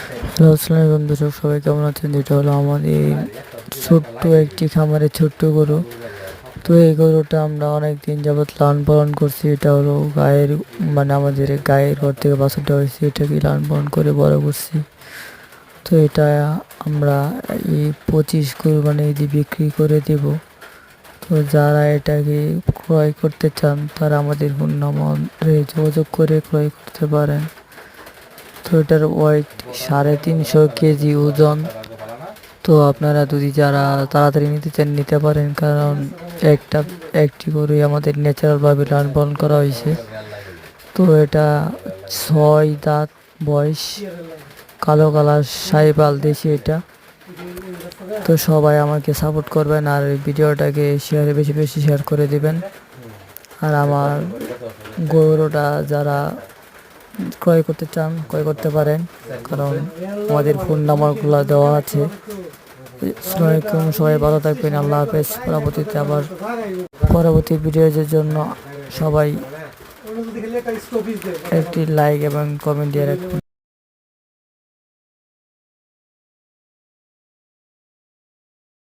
Hello, আসসালামু আলাইকুম দর্শক, সবাই কেমন আছেন? যেটা হলো আমাদের ছোট্ট একটি খামারের ছোট্ট গরু। তো এই গরুটা আমরা অনেক দিন যাবৎ লালন পালন করছি। এটা হলো গায়ের, মানে আমাদের গায়ের ঘর থেকে বাছুরটা হয়েছে, এটাকে লালন পালন করে বড় করছি। তো এটা আমরা এই 25 কুরবানি ঈদে বিক্রি করে দেব। তো যারা এটাকে ক্রয় করতে চান তারা আমাদের ফোন নম্বরে যোগাযোগ করে ক্রয় করতে পারেন। তো এটার ওয়েট 350 কেজি ওজন। তো আপনারা যদি যারা তাড়াতাড়ি নিতে চান নিতে পারেন, কারণ একটি গরুই আমাদের ন্যাচারালভাবে লালন পালন করা হয়েছে। তো এটা 6 দাঁত বয়স, কালো কালার সাহিওয়াল দেশি এটা। তো সবাই আমাকে সাপোর্ট করবেন আর এই ভিডিওটাকে বেশি বেশি শেয়ার করে দিবেন। আর আমার গরুটা যারা ক্রয় করতে চান ক্রয় করতে পারেন, কারণ আমাদের ফোন নাম্বারগুলো দেওয়া আছে। আসসালামু আলাইকুম, সবাই ভালো থাকবেন, আল্লাহ হাফেজ। পরবর্তী ভিডিওর জন্য সবাই একটি লাইক এবং কমেন্ট দিয়ে রাখবেন।